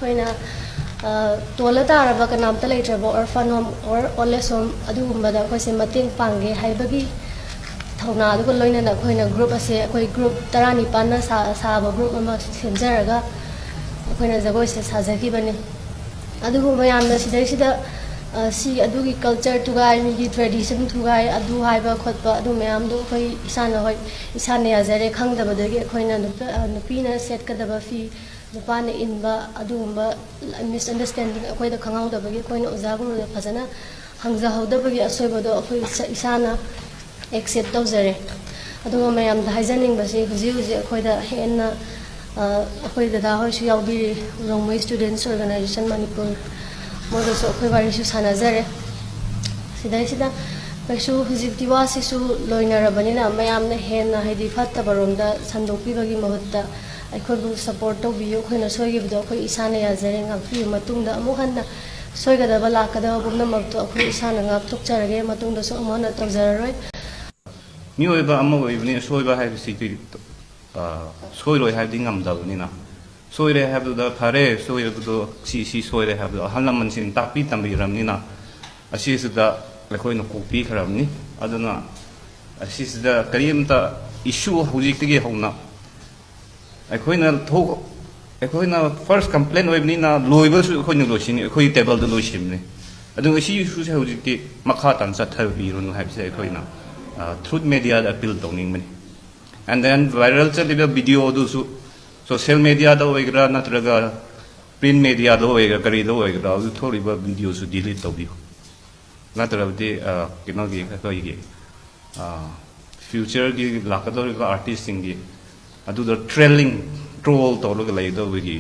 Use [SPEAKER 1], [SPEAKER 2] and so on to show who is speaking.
[SPEAKER 1] ꯑꯩꯈꯣꯏꯅ ꯇꯣꯜꯂ ꯇꯥꯔꯕ ꯀꯅꯥꯝꯇ ꯂꯩꯇ꯭ꯔꯕ orphan home or old age home ꯑꯗꯨꯒꯨꯝꯕꯗ ꯑꯩꯈꯣꯏꯁꯦ ꯃꯇꯦꯡ ꯄꯥꯡꯒꯦ ꯍꯥꯏꯕꯒꯤ ꯊꯧꯅꯥ ꯑꯗꯨꯒ ꯂꯣꯏꯅꯅ ꯑꯩꯈꯣꯏꯅ ꯒ꯭ꯔꯨꯞ ꯑꯁꯦ ꯑꯩꯈꯣꯏ ꯒ꯭ꯔꯨꯞ 19ꯅ ꯁꯥꯕ ꯒ꯭ꯔꯨꯞ ꯑꯃ ꯁꯦꯝꯖꯔꯒ ꯑꯩꯈꯣꯏꯅ ꯖꯒꯣꯏꯁꯦ ꯁꯥꯖꯈꯤꯕꯅꯤ ꯑꯗꯨꯕꯨ ꯃꯌꯥꯝꯅ ꯁꯤꯗꯩꯁꯤꯗ ꯁꯤ ꯑꯗꯨꯒꯤ ꯀꯜꯆꯔ ꯊꯨꯒꯥꯏ ꯃꯤꯒꯤ ꯇ꯭ꯔꯦꯗꯤꯁꯟ ꯊꯨꯒꯥꯏ ꯑꯗꯨ ꯍꯥꯏꯕ ꯈꯣꯠꯄ ꯑꯗꯨ ꯃꯌꯥꯝꯗꯣ ꯑꯩꯈꯣꯏ ꯏꯁꯥꯅ ꯍꯣꯏ ꯏꯁꯥꯅ ꯌꯥꯖꯔꯦ ꯈꯪꯗꯕꯗꯒꯤ ꯑꯩꯈꯣꯏꯅ ꯅꯨꯄꯤꯅ ꯁꯦꯠꯀꯗꯕ ꯐꯤ ꯅꯨꯄꯥꯅ ꯏꯟꯕ ꯑꯗꯨꯒꯨꯝꯕ ꯃꯤꯁꯑꯟꯗꯔꯁꯇꯦꯟꯗꯤꯡ ꯑꯩꯈꯣꯏꯗ ꯈꯪꯍꯧꯗꯕꯒꯤ ꯑꯩꯈꯣꯏꯅ ꯑꯣꯖꯥ ꯒꯨꯔꯨꯗ ꯐꯖꯅ ꯍꯪꯖꯍꯧꯗꯕꯒꯤ ꯑꯁꯣꯏꯕꯗꯣ ꯑꯩꯈꯣꯏ ꯏꯁꯥꯅ ꯑꯦꯛꯁꯦꯞ ꯇꯧꯖꯔꯦ ꯑꯗꯨꯒ ꯃꯌꯥꯝꯗ ꯍꯥꯏꯖꯅꯤꯡꯕꯁꯤ ꯍꯧꯖꯤꯛ ꯍꯧꯖꯤꯛ ꯑꯩꯈꯣꯏꯗ ꯍꯦꯟꯅ ꯑꯩꯈꯣꯏ ꯗꯗꯥ ꯍꯣꯏꯁꯨ ꯌꯥꯎꯕꯤꯔꯤ ꯔꯣꯡꯃꯩ ꯁ꯭ꯇꯨꯗꯦꯟꯠꯁ ꯑꯣꯔꯒꯅꯥꯏꯖꯦꯁꯟ ꯃꯅꯤꯄꯨꯔ ꯃꯣꯏꯒꯁꯨ ꯑꯩꯈꯣꯏ ꯋꯥꯔꯤꯁꯨ ꯁꯥꯟꯅꯖꯔꯦ ꯁꯤꯗꯩꯁꯤꯗ ꯀꯩꯁꯨ ꯍꯧꯖꯤꯛꯇꯤ ꯋꯥꯁꯤꯁꯨ ꯂꯣꯏꯅꯔꯕꯅꯤꯅ ꯃꯌꯥꯝꯅ ꯍꯦꯟꯅ ꯍꯥꯏꯗꯤ ꯐꯠꯇꯕꯔꯣꯝꯗ ꯁꯟꯗꯣꯛꯄꯤꯕꯒꯤ ꯃꯍꯨꯠꯇ ꯑꯩꯈꯣꯏꯕꯨ ꯁꯄꯣꯔꯠ ꯇꯧꯕꯤꯌꯨ ꯑꯩꯈꯣꯏꯅ ꯁꯣꯏꯈꯤꯕꯗꯣ ꯑꯩꯈꯣꯏ ꯏꯁꯥꯅ ꯌꯥꯖꯔꯦ ꯉꯥꯛꯄꯤꯌꯨ ꯃꯇꯨꯡꯗ ꯑꯃꯨꯛ ꯍꯟꯅ ꯁꯣꯏꯒꯗꯕ ꯂꯥꯛꯀꯗꯕ ꯄꯨꯝꯅꯃꯛꯇꯣ ꯑꯩꯈꯣꯏ ꯏꯁꯥꯅ ꯉꯥꯛꯊꯣꯛꯆꯔꯒꯦ ꯃꯇꯨꯡꯗꯁꯨ ꯑꯃꯨꯛ ꯍꯟꯅ ꯇꯧꯖꯔꯔꯣꯏ
[SPEAKER 2] ꯃꯤꯑꯣꯏꯕ ꯑꯃ ꯑꯣꯏꯕꯅꯤ ꯁꯣꯏꯕ ꯍꯥꯏꯕꯁꯤꯗꯤ ꯁꯣꯏꯔꯣꯏ ꯍꯥꯏꯕꯗꯤ ꯉꯝꯗꯕꯅꯤꯅ ꯁꯣꯏꯔꯦ ꯍꯥꯏꯕꯗꯨꯗ ꯐꯔꯦ ꯁꯣꯏꯔꯕꯗꯣ ꯁꯤ ꯁꯣꯏꯔꯦ ꯍꯥꯏꯕꯗꯣ ꯑꯍꯜ ꯂꯃꯟꯁꯤꯡ ꯇꯥꯛꯄꯤ ꯇꯝꯕꯤꯔꯕꯅꯤ나 ꯑꯁꯤꯁꯤꯗ ꯑꯩꯈꯣꯏꯅ ꯀꯣꯛꯄꯤꯈ꯭ꯔꯕꯅꯤ ꯑꯗꯨꯅ ꯑꯁꯤꯁꯤꯗ ꯀꯔꯤꯝꯇ ꯏꯁꯨ ꯍꯧꯖꯤꯛꯇꯒꯤ ꯍꯧꯅ ꯑꯩꯈꯣꯏꯅ ꯐꯥꯔꯁ ꯀꯝꯄ꯭ꯂꯦꯟ ꯑꯣꯏꯕꯅꯤꯅ ꯂꯣꯏꯕꯁꯨ ꯑꯩꯈꯣꯏꯅ ꯂꯣꯏꯁꯤꯟꯅꯤ ꯑꯩꯈꯣꯏ ꯇꯦꯕꯜꯗ ꯂꯣꯏꯁꯤꯟꯕꯅꯤ ꯑꯗꯨꯒ ꯁꯤ ꯏꯁꯨꯁꯦ ꯍꯧꯖꯤꯛꯇꯤ ꯃꯈꯥ ꯇꯥꯅ ꯆꯠꯊꯕꯤꯔꯨꯅꯨ ꯍꯥꯏꯕꯁꯦ ꯑꯩꯈꯣꯏꯅ through media appeal tꯧꯅꯤꯡꯕꯅꯤ and then viral ꯆꯠꯂꯤꯕ ꯚꯤꯗꯤꯑꯣꯗꯨꯁꯨ ꯁꯣꯁꯤꯌꯦꯜ ꯃꯦꯗꯤꯌꯥꯗ ꯑꯣꯏꯒꯦꯔꯥ ꯅꯠꯇ꯭ꯔꯒ ꯄ꯭ꯔꯤꯟ ꯃꯦꯗꯤꯌꯥꯗ ꯑꯣꯏꯒꯦꯔꯥ ꯀꯔꯤꯗ ꯑꯣꯏꯒꯦꯔꯥ ꯑꯗꯨ ꯊꯣꯛꯂꯤꯕ ꯚꯤꯗꯤꯑꯣꯁꯨ ꯗꯤꯂꯤꯠ ꯇꯧꯕꯤꯌꯨ ꯅꯠꯇ꯭ꯔꯕꯗꯤ ꯀꯩꯅꯣꯒꯤ ꯑꯩꯈꯣꯏꯒꯤ ꯐ꯭ꯌꯨꯆꯔꯒꯤ ꯂꯥꯛꯀꯗꯧꯔꯤꯕ ꯑꯥꯔꯇꯤꯁꯁꯤꯡꯒꯤ ꯑꯗꯨꯗ ꯇ꯭ꯔꯣꯜ ꯇꯧꯔꯒ ꯂꯩꯒꯗꯧꯕꯒꯤ